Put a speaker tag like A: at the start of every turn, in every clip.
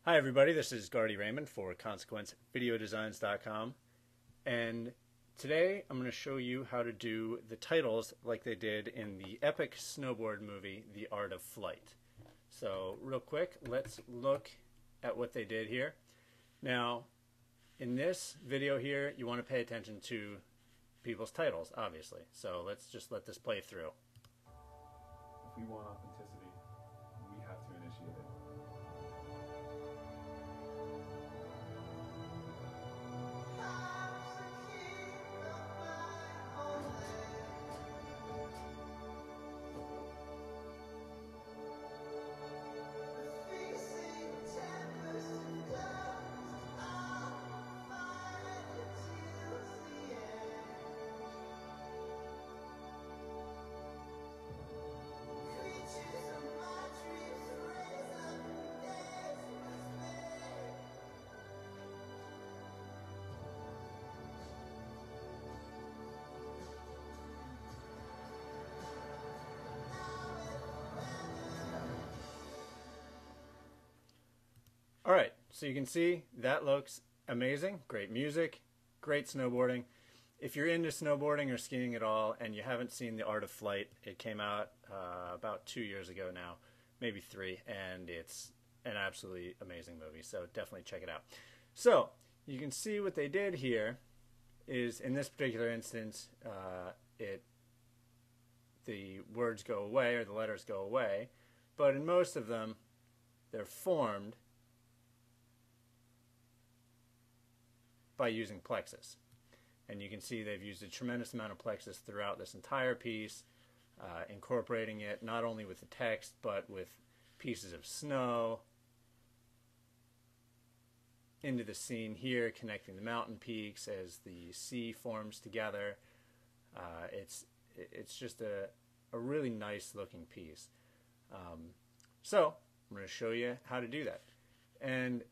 A: Hi everybody, this is Gardy Raymond for ConsequenceVideoDesigns.com, and today I'm going to show you how to do the titles like they did in the epic snowboard movie The Art of Flight. So real quick, let's look at what they did here. Now in this video here you want to pay attention to people's titles, obviously, so let's just let this play through.
B: If we want authenticity, we have to initiate it.
A: Alright, so you can see that looks amazing. Great music, great snowboarding. If you're into snowboarding or skiing at all and you haven't seen The Art of Flight, it came out about 2 years ago now, maybe 3, and it's an absolutely amazing movie, so definitely check it out. So you can see what they did here is, in this particular instance, the words go away or the letters go away, but in most of them they're formed by using Plexus. And you can see they've used a tremendous amount of Plexus throughout this entire piece, incorporating it not only with the text but with pieces of snow into the scene here, connecting the mountain peaks as the sea forms together. It's just a really nice looking piece. So I'm going to show you how to do that. And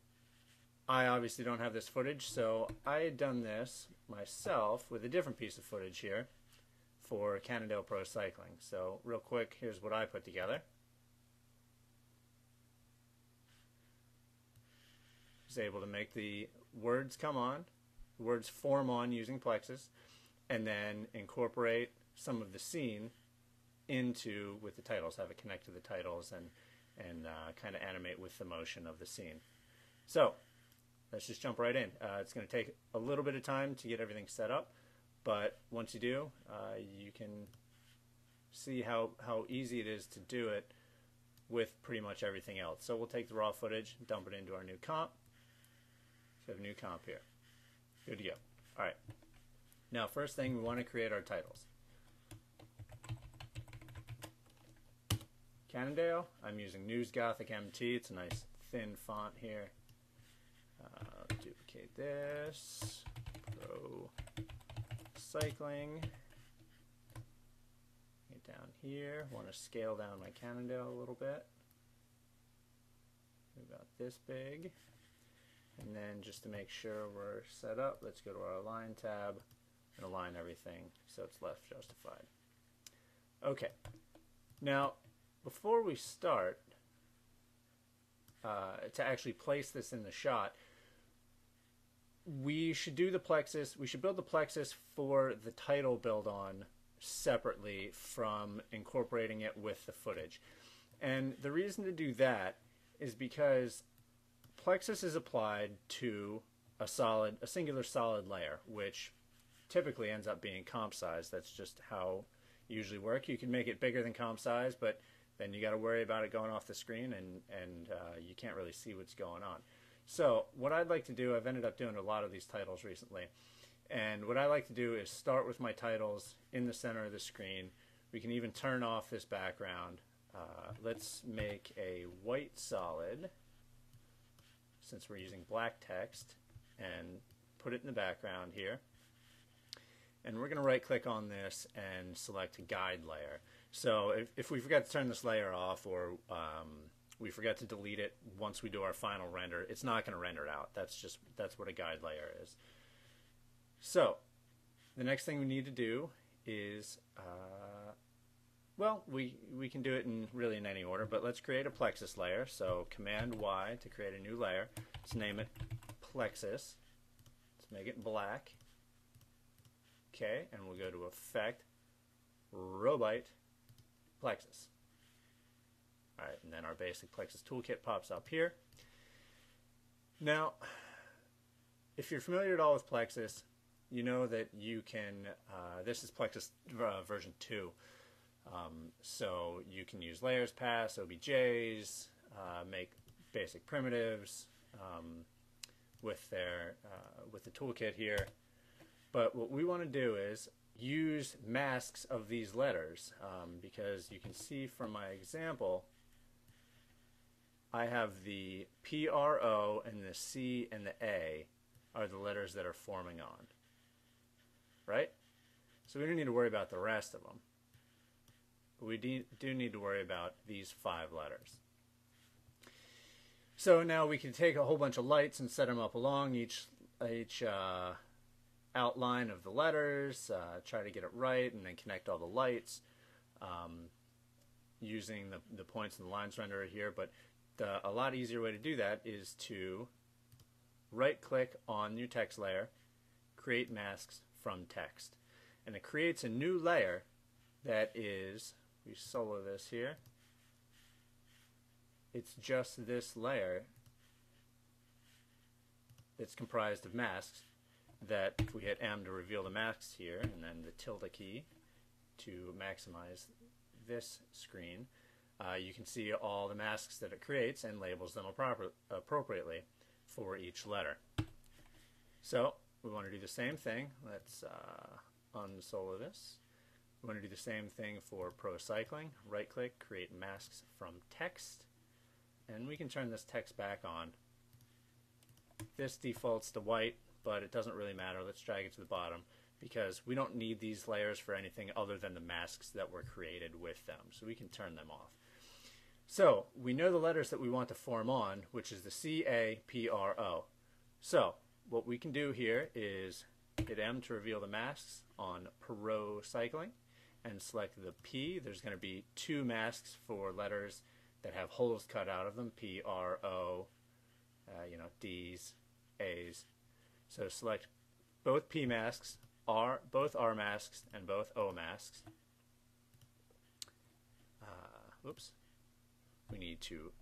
A: I obviously don't have this footage, so I had done this myself with a different piece of footage here for Cannondale Pro Cycling. So real quick, here's what I put together. I was able to make the words come on, the words form on using Plexus, and then incorporate some of the scene into with the titles, have it connect to the titles and kind of animate with the motion of the scene. So let's just jump right in. It's going to take a little bit of time to get everything set up, but once you do, you can see how easy it is to do it with pretty much everything else. So we'll take the raw footage, dump it into our new comp. So we have a new comp here. Good to go. Alright. Now first thing, we want to create our titles. Cannondale, I'm using News Gothic MT. It's a nice thin font here. Duplicate this, Pro Cycling, get down here, want to scale down my Cannondale a little bit, about this big, and then just to make sure we're set up, let's go to our Align tab and align everything so it's left justified. Okay, now before we start, to actually place this in the shot, we should do the Plexus, we should build the Plexus for the title build on separately from incorporating it with the footage. And the reason to do that is because Plexus is applied to a singular solid layer, which typically ends up being comp size. That's just how you usually work. You can make it bigger than comp size, but then you got to worry about it going off the screen, and you can't really see what's going on. So what I'd like to do, I've ended up doing a lot of these titles recently, and what I like to do is start with my titles in the center of the screen. We can even turn off this background. Let's make a white solid, since we're using black text, and put it in the background here. And we're going to right click on this and select a guide layer. So if we forget to turn this layer off, or we forget to delete it once we do our final render, it's not going to render it out. That's what a guide layer is. So the next thing we need to do is Well, we can do it in really in any order, but let's create a Plexus layer. So Command Y to create a new layer. Let's name it Plexus. Let's make it black. Okay, and we'll go to Effect, Robite, Plexus. All right, and then our basic Plexus toolkit pops up here. Now, if you're familiar at all with Plexus, you know that you can, this is Plexus version 2. So you can use layers, pass, OBJs, make basic primitives with the toolkit here. But what we want to do is use masks of these letters because you can see from my example, I have the PRO and the C and the A are the letters that are forming on, right? So we don't need to worry about the rest of them. But we do need to worry about these 5 letters. So now we can take a whole bunch of lights and set them up along each outline of the letters, try to get it right, and then connect all the lights using the points and the lines renderer here. But a lot easier way to do that is to right-click on your text layer, create masks from text. And it creates a new layer that is, we solo this here, it's just this layer that's comprised of masks that if we hit M to reveal the masks here and then the tilde key to maximize this screen, you can see all the masks that it creates and labels them appropriately for each letter. So we want to do the same thing. Let's unsolo this. We want to do the same thing for Pro Cycling. Right click, create masks from text, and we can turn this text back on. This defaults to white, but it doesn't really matter. Let's drag it to the bottom because we don't need these layers for anything other than the masks that were created with them, so we can turn them off. So we know the letters that we want to form on, which is the C-A-P-R-O. So what we can do here is hit M to reveal the masks on Pro Cycling and select the P. There's going to be 2 masks for letters that have holes cut out of them, P-R-O, D's, A's. So select both P masks, both R masks, and both O masks. Oops. We need to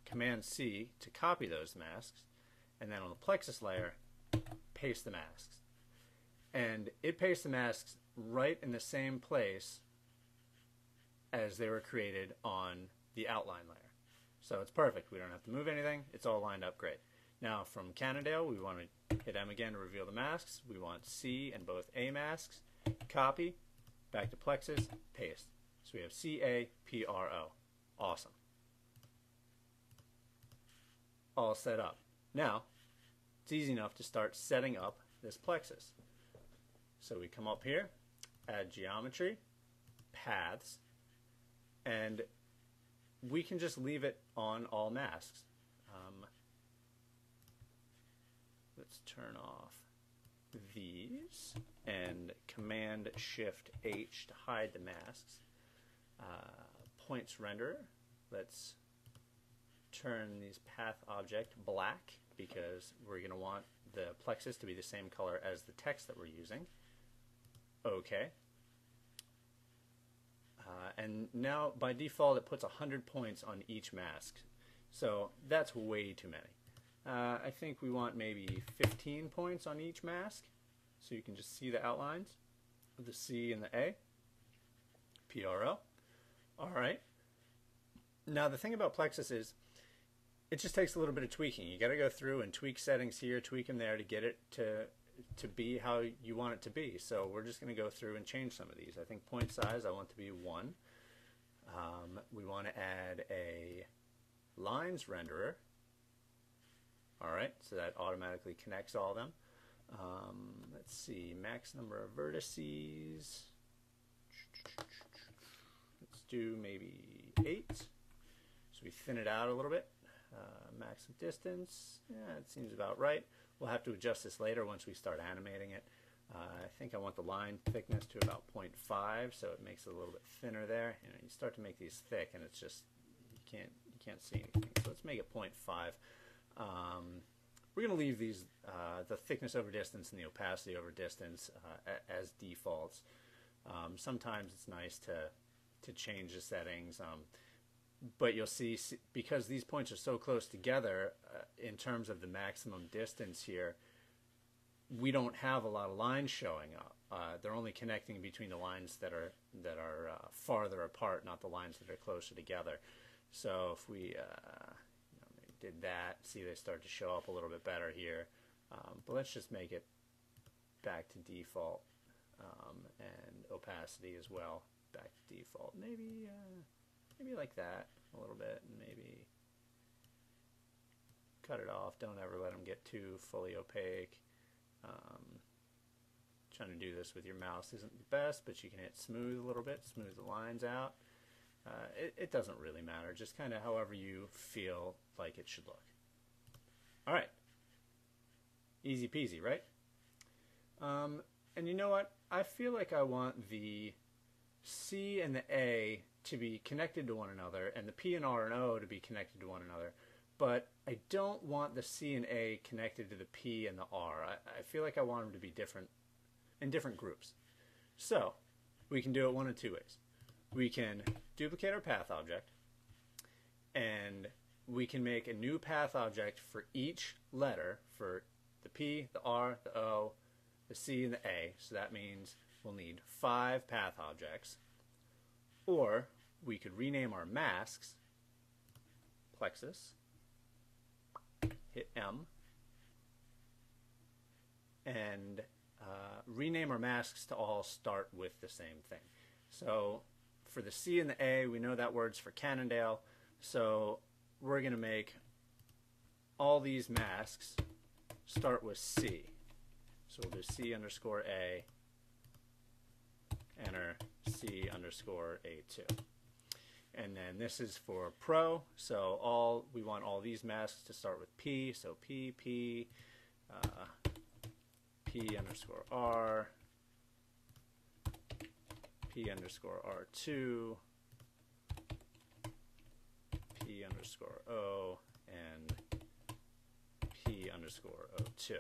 A: Command C to copy those masks, and then on the Plexus layer, paste the masks. And it pastes the masks right in the same place as they were created on the outline layer. So it's perfect. We don't have to move anything. It's all lined up great. Now from Cannondale, we want to hit M again to reveal the masks. We want C and both A masks. Copy, back to Plexus, paste. So we have C-A-P-R-O. Awesome. All set up. Now, it's easy enough to start setting up this Plexus. So we come up here, add geometry, paths, and we can just leave it on all masks. Let's turn off these and Command Shift H to hide the masks. Points renderer. Let's turn these path object black because we're going to want the Plexus to be the same color as the text that we're using. OK. And now by default it puts 100 points on each mask. So that's way too many. I think we want maybe 15 points on each mask so you can just see the outlines of the C and the A. PRO. Alright. Now the thing about Plexus is it just takes a little bit of tweaking. You got to go through and tweak settings here, tweak them there to get it to be how you want it to be. So we're just going to go through and change some of these. I think point size I want to be 1. We want to add a lines renderer. Alright, so that automatically connects all of them. Let's see, max number of vertices. Let's do maybe 8. So we thin it out a little bit. Maximum distance, yeah, it seems about right. We'll have to adjust this later once we start animating it. I think I want the line thickness to about 0.5, so it makes it a little bit thinner there. You know, you start to make these thick, and it's just you can't see anything. So let's make it 0.5. We're going to leave these the thickness over distance and the opacity over distance as defaults. Sometimes it's nice to change the settings, but you'll see, because these points are so close together in terms of the maximum distance here, we don't have a lot of lines showing up. They're only connecting between the lines that are farther apart, not the lines that are closer together. So if we maybe did that, see they start to show up a little bit better here. But let's just make it back to default, and opacity as well back to default. Maybe like that a little bit, and maybe cut it off. Don't ever let them get too fully opaque. Trying to do this with your mouse isn't the best, but you can hit smooth a little bit, smooth the lines out. It doesn't really matter, just kind of however you feel like it should look. All right, easy peasy, right? And you know what? I feel like I want the C and the A to be connected to one another, and the P and R and O to be connected to one another. But I don't want the C and A connected to the P and the R. I feel like I want them to be different, in different groups. So we can do it one of two ways. We can duplicate our path object, and we can make a new path object for each letter, for the P, the R, the O, the C, and the A. So that means we'll need 5 path objects. Or we could rename our masks, Plexus, hit M, and rename our masks to all start with the same thing. So for the C and the A, we know that word's for Cannondale, so we're going to make all these masks start with C. So we'll do C underscore A, enter C underscore A2. And then this is for Pro, so we want all these masks to start with P, so P, P underscore R, P underscore R2, P underscore O, and P underscore O2.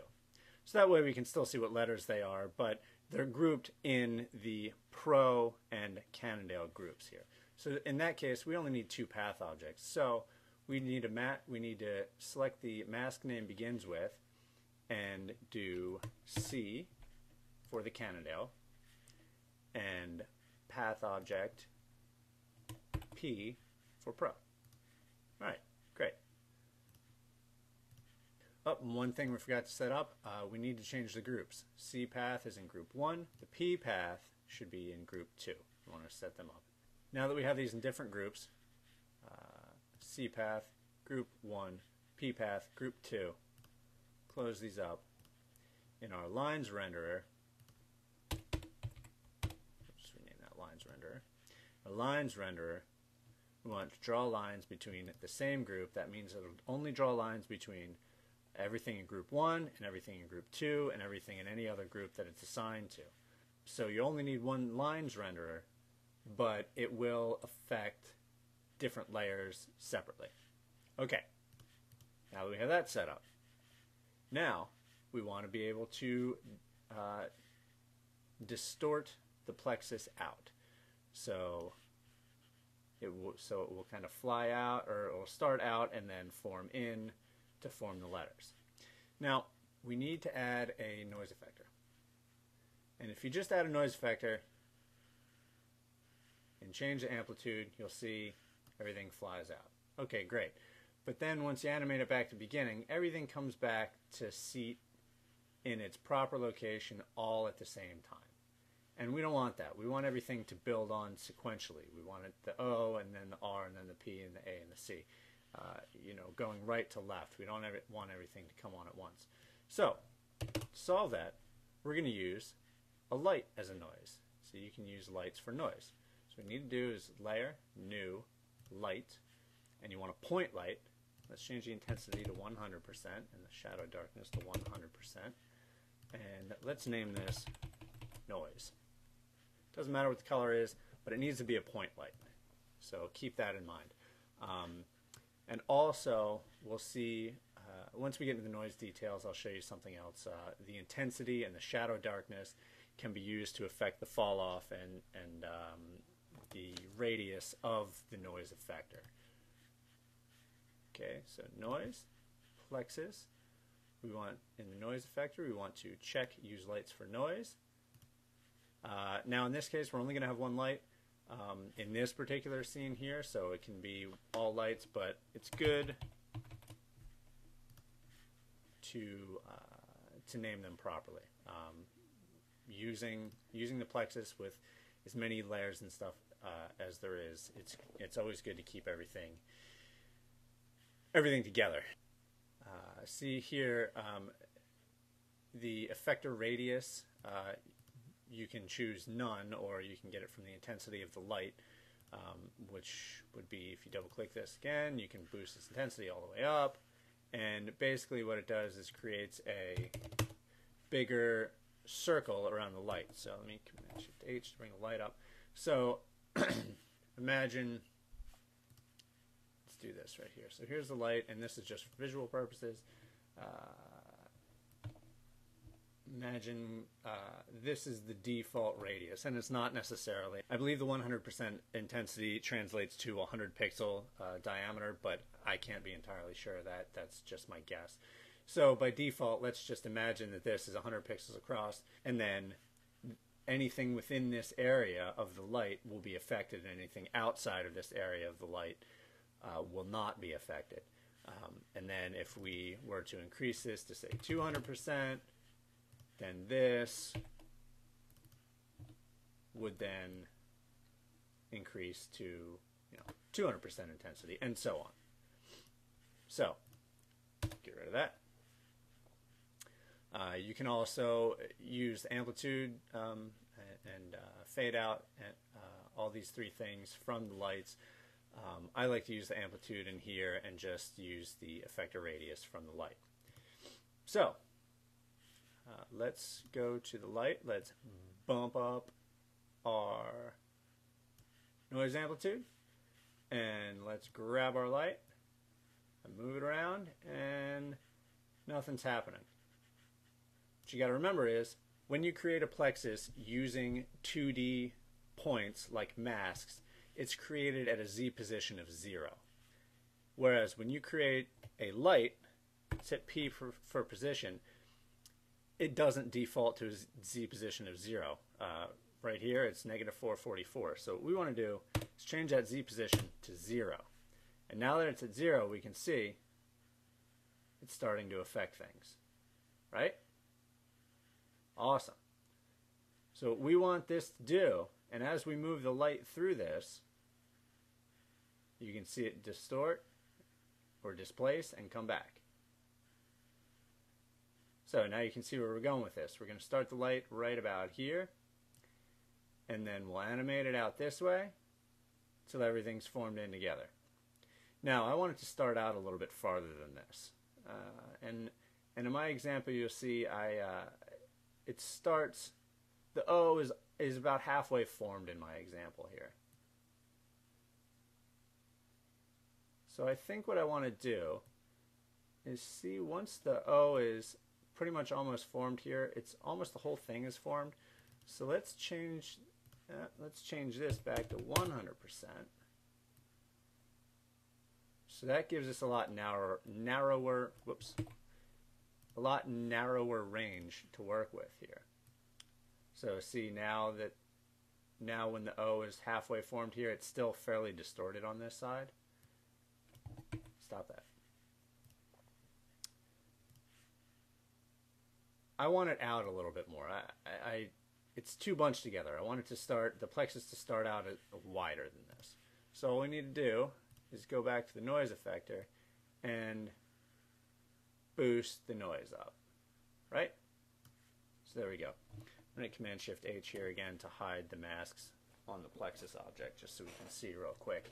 A: So that way we can still see what letters they are, but they're grouped in the Pro and Cannondale groups here. So in that case, we only need 2 path objects. So we need to select the mask name begins with and do C for the Cannondale and path object P for Pro. All right, great. Oh, one thing we forgot to set up, we need to change the groups. C path is in group 1. The P path should be in group 2. We want to set them up. Now that we have these in different groups, C path, group 1, P path, group 2, close these up. In our lines renderer, let's rename that lines renderer. Our lines renderer, we want to draw lines between the same group. That means it'll only draw lines between everything in group 1 and everything in group 2 and everything in any other group that it's assigned to. So you only need one lines renderer, but it will affect different layers separately. Okay, now that we have that set up, now we want to be able to distort the plexus out. So it will kind of fly out, or it will start out and then form in to form the letters. Now we need to add a noise effector. And if you just add a noise effector and change the amplitude, you'll see everything flies out. Okay, great. But then once you animate it back to the beginning, everything comes back to seat in its proper location all at the same time. And we don't want that. We want everything to build on sequentially. We want it, the O and then the R and then the P and the A and the C. Going right to left. We don't want everything to come on at once. So to solve that, we're going to use a light as a noise. So you can use lights for noise. So what we need to do is layer, new, light, and you want a point light. Let's change the intensity to 100% and the shadow darkness to 100%. And let's name this noise. Doesn't matter what the color is, but it needs to be a point light. So keep that in mind. And also, we'll see, once we get into the noise details, I'll show you something else. The intensity and the shadow darkness can be used to affect the fall off and the radius of the noise effector. Okay, so noise, Plexus. We want, in the noise effector, we want to check use lights for noise. Now in this case, we're only going to have one light in this particular scene here, so it can be all lights, but it's good to name them properly. Using the Plexus with as many layers and stuff as there is, it's always good to keep everything together. See here, the effector radius, you can choose none, or you can get it from the intensity of the light, which would be, if you double click this again, you can boost its intensity all the way up. And basically what it does is creates a bigger circle around the light. So let me Command Shift H to bring the light up. So imagine, let's do this right here. So here's the light, and this is just for visual purposes. Imagine this is the default radius, and it's not necessarily. I believe the 100% intensity translates to 100 pixel diameter, but I can't be entirely sure of that. That's just my guess. So by default, let's just imagine that this is 100 pixels across, and then anything within this area of the light will be affected, and anything outside of this area of the light will not be affected. And then if we were to increase this to say 200%, then this would then increase to 200% intensity, and so on. So get rid of that. You can also use amplitude and fade out, and all these three things from the lights. I like to use the amplitude in here and just use the effector radius from the light. So let's go to the light. Let's bump up our noise amplitude, and let's grab our light and move it around, and nothing's happening. What you got to remember is, when you create a Plexus using 2D points like masks, it's created at a Z position of 0. Whereas when you create a light, set P for position, it doesn't default to a Z position of 0. Right here, it's -444. So what we want to do is change that Z position to 0. And now that it's at 0, we can see it's starting to affect things. Right? Awesome. So what we want this to do, and as we move the light through this, you can see it distort or displace and come back. So now you can see where we're going with this. We're going to start the light right about here, and then we'll animate it out this way until everything's formed in together. Now I want it to start out a little bit farther than this. And in my example, you'll see it starts, the O is about halfway formed in my example here. So I think what I want to do is see, once the O is pretty much almost formed here, it's almost the whole thing is formed. So let's change this back to 100%. So that gives us a lot narrower range to work with here. So see, now when the O is halfway formed here, it's still fairly distorted on this side. Stop that. I want it out a little bit more. It's too bunched together. I want it to start, the Plexus to start out wider than this. So all we need to do is go back to the noise effector and boost the noise up, right? So there we go. I'm going to Command Shift H here again to hide the masks on the Plexus object, just so we can see real quick.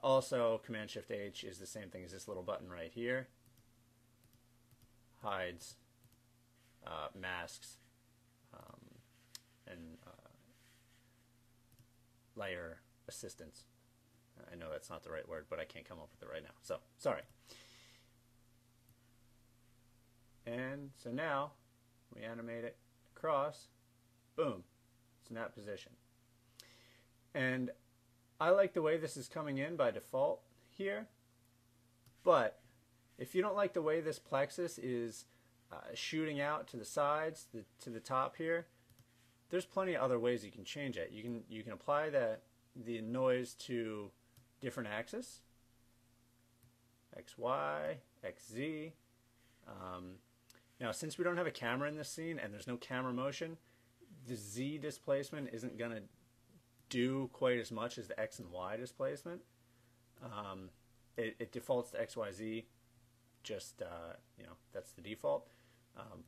A: Also, Command Shift H is the same thing as this little button right here. Hides masks and layer assistance. I know that's not the right word, but I can't come up with it right now. So, sorry. And so now we animate it across. Boom. It's in that position. And I like the way this is coming in by default here. But if you don't like the way this plexus is shooting out to the sides, to the top here, there's plenty of other ways you can change it. You can apply the noise to different axes, XY, XZ. Now, since we don't have a camera in this scene and there's no camera motion, the Z displacement isn't going to do quite as much as the X and Y displacement. It defaults to XYZ, just, that's the default.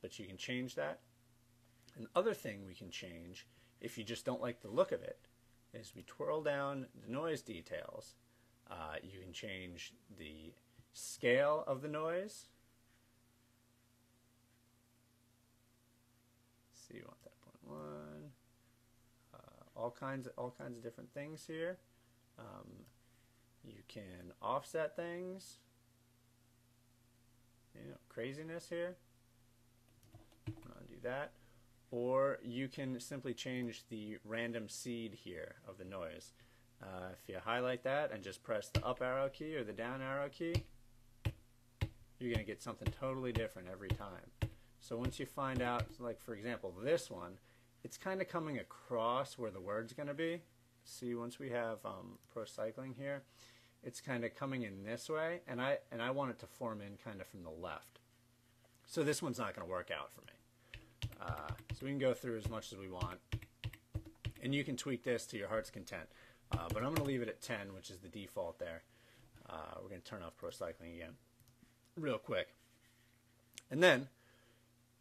A: But you can change that. And the other thing we can change, if you just don't like the look of it, is we twirl down the noise details. You can change the scale of the noise. So you want that 0.1. All kinds of different things here. You can offset things. Craziness here. Undo that. Or you can simply change the random seed here of the noise. If you highlight that and just press the up arrow key or the down arrow key, you're going to get something totally different every time. So once you find out, like for example, this one, it's kind of coming across where the word's going to be. See, once we have pro cycling here, it's kind of coming in this way, and I want it to form in kind of from the left. So this one's not going to work out for me. So we can go through as much as we want, and you can tweak this to your heart's content. But I'm going to leave it at 10, which is the default there. We're going to turn off pro cycling again real quick. And then,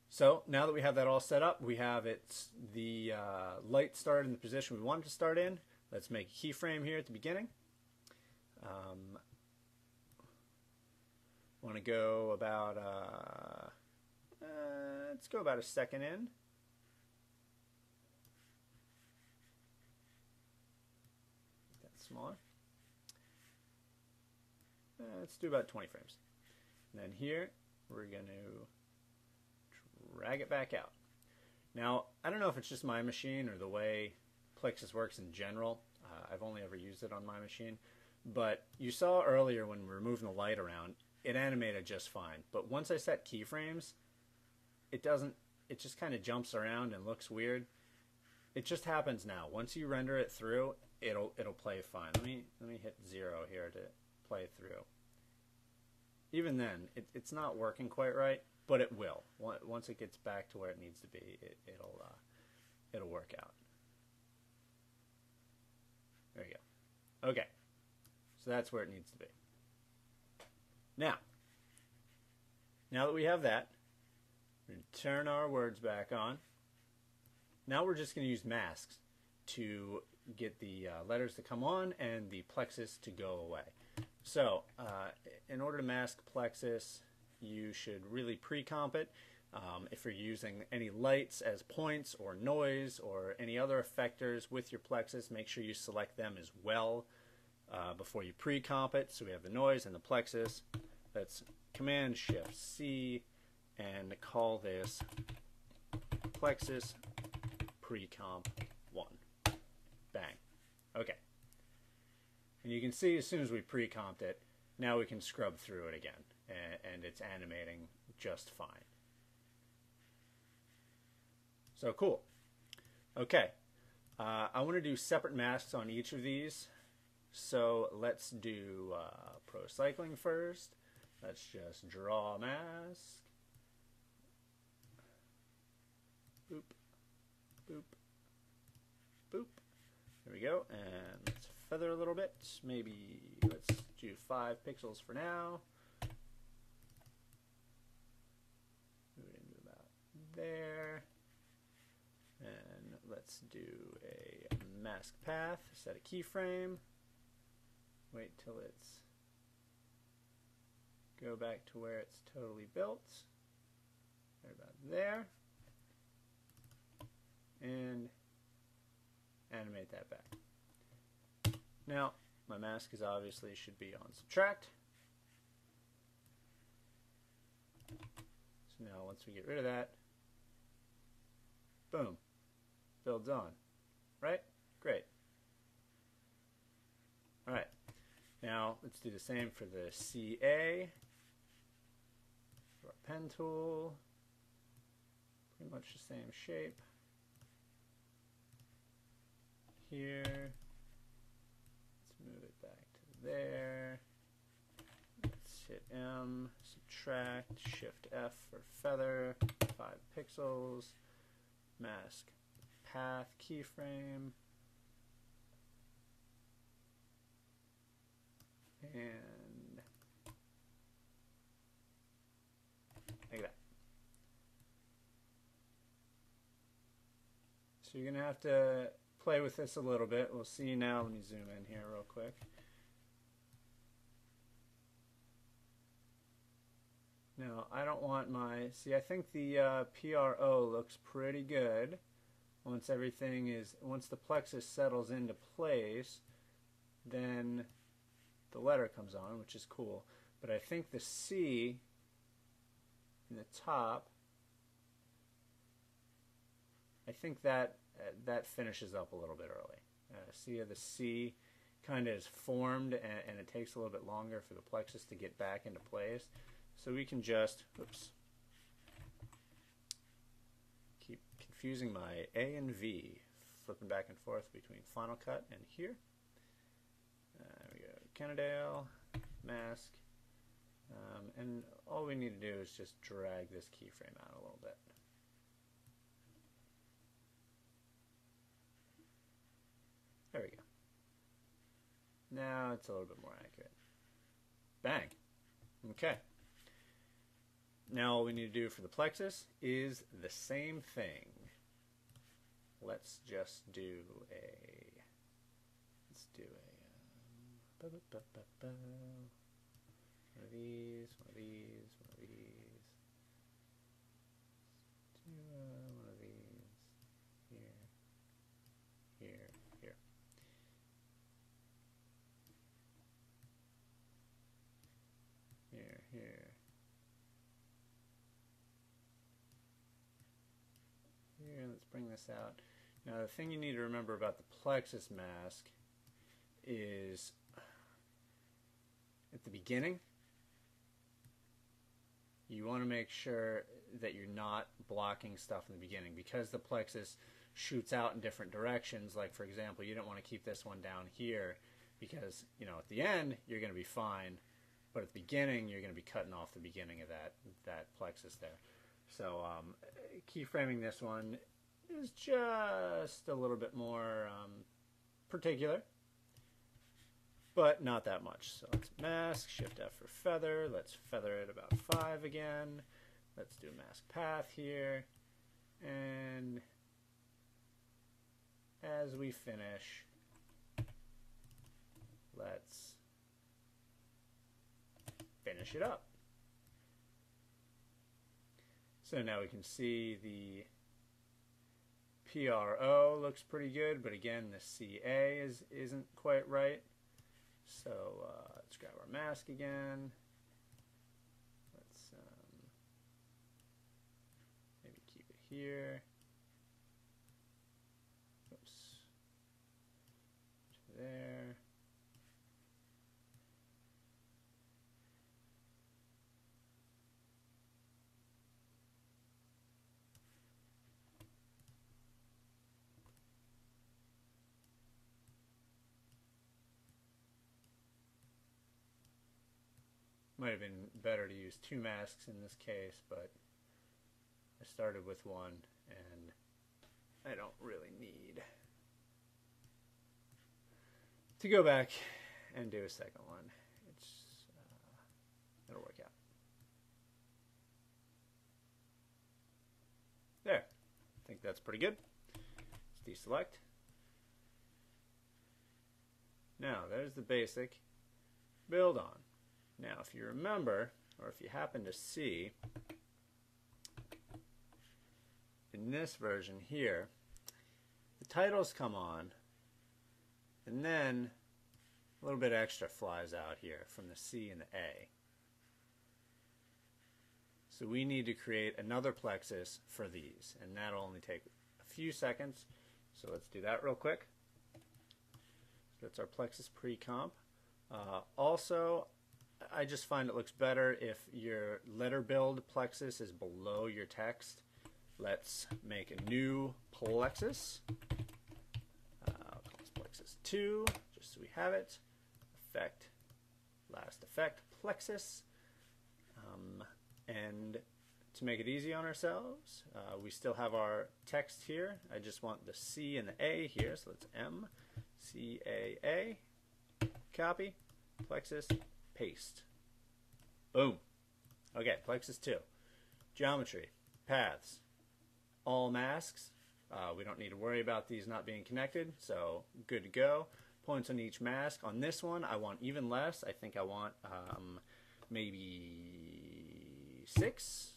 A: so now that we have that all set up, we have the light started in the position we want it to start in. Let's make a keyframe here at the beginning. Want to go about, let's go about a second in. That's smaller. Let's do about 20 frames. And then here, we're going to drag it back out. Now, I don't know if it's just my machine or the way Plexus works in general. I've only ever used it on my machine. But you saw earlier when we were moving the light around, it animated just fine. But once I set keyframes, it doesn't, it just kind of jumps around and looks weird. It just happens now. Once you render it through, it'll play fine. Let me hit 0 here to play through. Even then, it's not working quite right, but it will. Once it gets back to where it needs to be, it'll work out. There you go. Okay. So that's where it needs to be. Now that we have that, we're going to turn our words back on. Now we're just going to use masks to get the letters to come on and the plexus to go away. So in order to mask plexus, you should really pre-comp it. If you're using any lights as points or noise or any other effectors with your plexus, make sure you select them as well before you pre-comp it. So we have the noise and the plexus. Let's Command-Shift-C and call this plexus pre-comp 1. Bang. Okay. And you can see as soon as we pre-comped it, now we can scrub through it again, and it's animating just fine. So cool. Okay. I want to do separate masks on each of these. So let's do pro cycling first. Let's just draw a mask. Boop, boop, boop. There we go. And let's feather a little bit. Maybe let's do 5 pixels for now. Move it into about there. And let's do a mask path. Set a keyframe. Wait till it's go back to where it's totally built. Right about there. and animate that back. Now, my mask is obviously should be on subtract. So now once we get rid of that, boom, builds on, right? Great. All right, now let's do the same for the CA. Our pen tool, pretty much the same shape. Here, let's move it back to there. Let's hit M, subtract, Shift F for feather, 5 pixels, mask path keyframe, and like that. So you're going to have to play with this a little bit. We'll see now. Let me zoom in here real quick. Now, I don't want my, see, I think the PRO looks pretty good once everything is, once the plexus settles into place, then the letter comes on, which is cool. But I think the C in the top, I think that that finishes up a little bit early. See how the C kind of is formed, and it takes a little bit longer for the plexus to get back into place. So we can just, oops, keep confusing my A and V, flipping back and forth between Final Cut and here. There we go, Kennedale, mask, and all we need to do is just drag this keyframe out a little bit. There we go. Now it's a little bit more accurate. Bang. Okay. Now all we need to do for the plexus is the same thing. Let's just do a, one of these, one of these, one of these. Do one of these here, here, here. Here, here. Here, let's bring this out. Now the thing you need to remember about the plexus mask is at the beginning, you want to make sure that you're not blocking stuff in the beginning, because the plexus shoots out in different directions. Like for example, you don't want to keep this one down here because, you know, at the end you're going to be fine, but at the beginning you're going to be cutting off the beginning of that plexus there. So keyframing this one is just a little bit more particular, but not that much. So let's mask, Shift F for feather. Let's feather it about 5 again. Let's do mask path here. And as we finish, let's finish it up. So now we can see the PRO looks pretty good, but again the CA isn't quite right. So let's grab our mask again. Let's maybe keep it here. Oops. To there. Might have been better to use 2 masks in this case, but I started with one and I don't really need to go back and do a second one. It'll work out. There. I think that's pretty good. Let's deselect. Now, there's the basic build on. Now, if you remember, or if you happen to see, in this version here, the titles come on, and then a little bit extra flies out here from the C and the A. So we need to create another plexus for these, and that'll only take a few seconds. So let's do that real quick. So that's our plexus pre-comp. Also, I just find it looks better if your letter build plexus is below your text. Let's make a new plexus. I'll call this plexus 2, just so we have it. Effect, last effect, plexus. And to make it easy on ourselves, we still have our text here. I just want the C and the A here, so let's M, C, A, copy, plexus, paste. Boom. Okay, plexus 2. Geometry, paths, all masks. We don't need to worry about these not being connected, so good to go. Points on each mask. On this one, I want even less. I think I want maybe 6.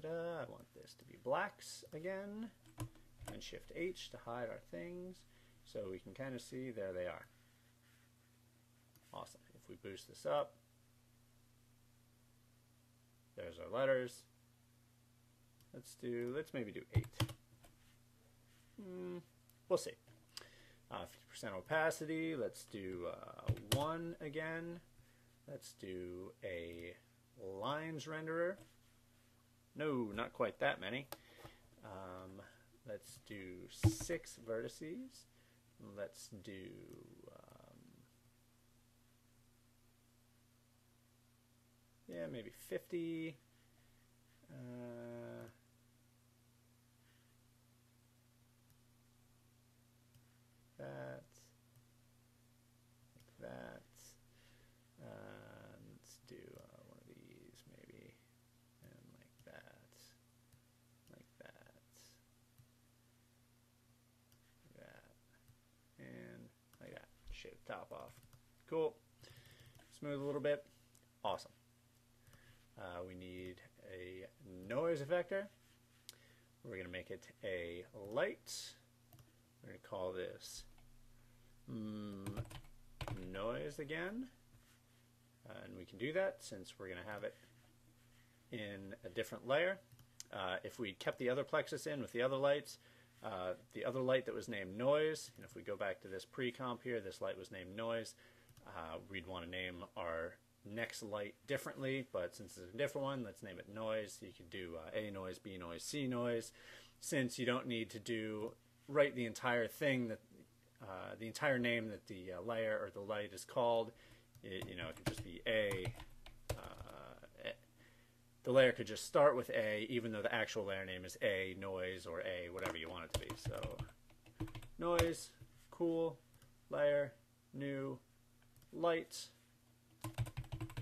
A: I want this to be blacks again. And Shift H to hide our things. So we can kind of see, there they are. Awesome. If we boost this up, there's our letters. Let's maybe do 8. We'll see. 50% opacity. Let's do 1 again. Let's do a lines renderer. No, not quite that many. Let's do 6 vertices. Let's do yeah, maybe 50. That, like that. Let's do one of these maybe, and like that, like that, like that, and like that. Shave the top off. Cool. Smooth a little bit. Awesome. We need a noise effector. We're going to make it a light. We're going to call this noise again. And we can do that since we're going to have it in a different layer. If we kept the other plexus in with the other lights, the other light that was named noise, and if we go back to this pre-comp here, this light was named noise, we'd want to name our next light differently, but since it's a different one, let's name it noise. You could do A noise, B noise, C noise. Since you don't need to write the entire thing, that the entire name that the layer or the light is called, it could just be A. The layer could just start with A, even though the actual layer name is A noise or A whatever you want it to be. So noise, cool, layer, new, light,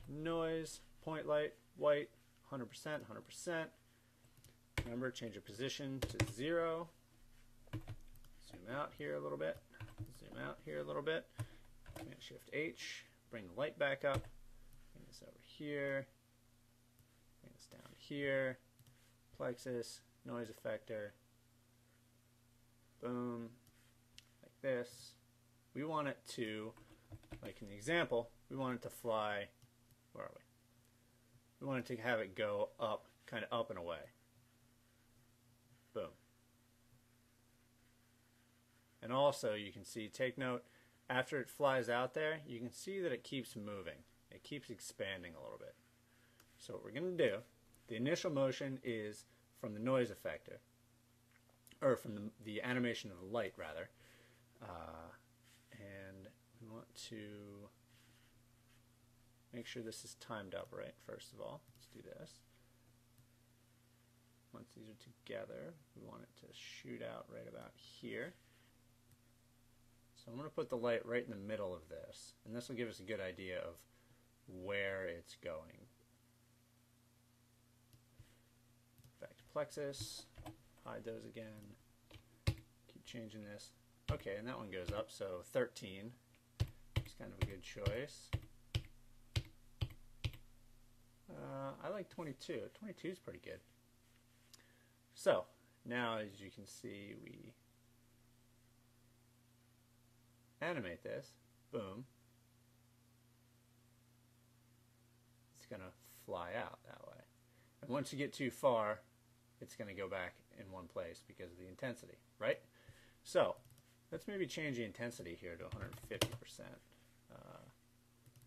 A: noise, point light, white, 100%, 100%. Remember, change your position to 0. Zoom out here a little bit. Zoom out here a little bit. Shift H. Bring the light back up. Bring this over here. Bring this down here. Plexus, noise effector. Boom. Like this. We want it to, like in the example, we want it to fly. Where are we? We want it to have it go up, kind of up and away. Boom. And also you can see, take note, after it flies out there, you can see that it keeps moving. It keeps expanding a little bit. So what we're going to do, the initial motion is from the noise effector, or from the animation of the light rather. And we want to make sure this is timed up right, first of all. Let's do this. Once these are together, we want it to shoot out right about here. So I'm going to put the light right in the middle of this, and this will give us a good idea of where it's going. Back to plexus, hide those again, keep changing this. Okay, and that one goes up, so 13 is kind of a good choice. I like 22. 22 is pretty good. So now, as you can see, we animate this. Boom. It's going to fly out that way. And once you get too far, it's going to go back in one place because of the intensity, right? So let's maybe change the intensity here to 150%.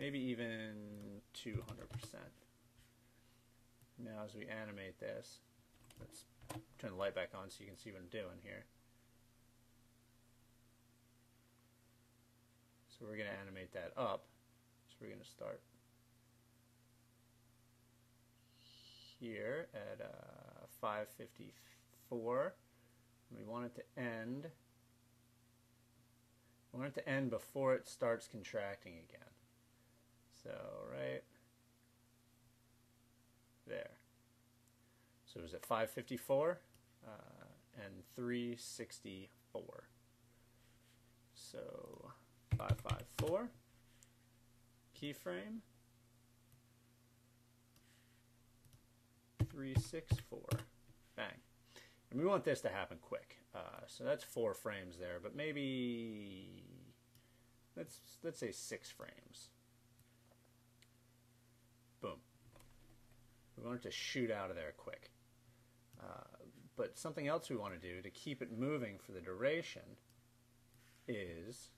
A: Maybe even 200%. Now as we animate this, let's turn the light back on so you can see what I'm doing here. So we're going to animate that up. So we're going to start here at 554. And we want it to end. We want it to end before it starts contracting again. So right there. So it was at 554 and 364. So 554 keyframe 364 bang, and we want this to happen quick. So that's 4 frames there, but maybe let's say 6 frames. Boom. We want it to shoot out of there quick. But something else we want to do to keep it moving for the duration is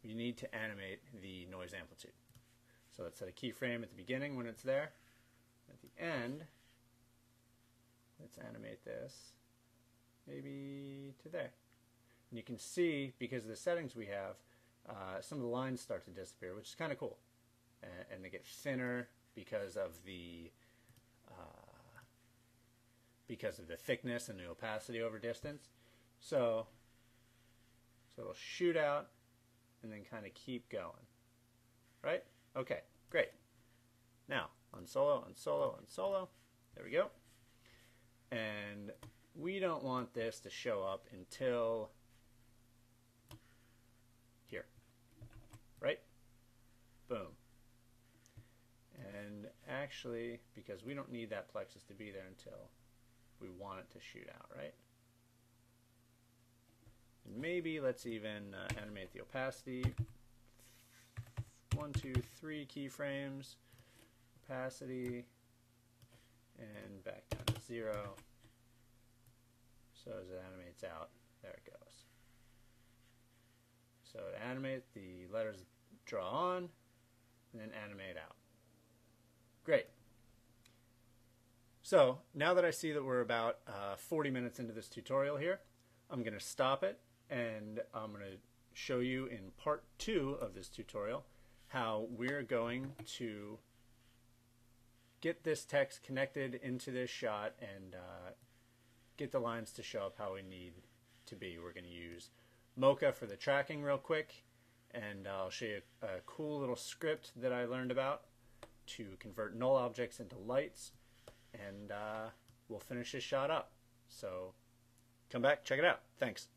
A: you need to animate the noise amplitude. So let's set a keyframe at the beginning when it's there. At the end, let's animate this maybe to there. And you can see, because of the settings we have, some of the lines start to disappear, which is kind of cool. And they get thinner because of the thickness and the opacity over distance. So it'll shoot out and then kind of keep going. Right? Okay, great. Now, unsolo, unsolo, unsolo. There we go. And we don't want this to show up until here. Right? Boom. And actually, because we don't need that plexus to be there until we want it to shoot out, right? And maybe let's even animate the opacity. 1, 2, 3 keyframes. Opacity. And back down to 0. So as it animates out, there it goes. So to animate, the letters draw on, and then animate out. Great. So now that I see that we're about 40 minutes into this tutorial here, I'm going to stop it, and I'm going to show you in part 2 of this tutorial how we're going to get this text connected into this shot and get the lines to show up how we need to be. We're going to use Mocha for the tracking real quick, and I'll show you a cool little script that I learned about to convert null objects into lights, and we'll finish this shot up. So come back, check it out. Thanks.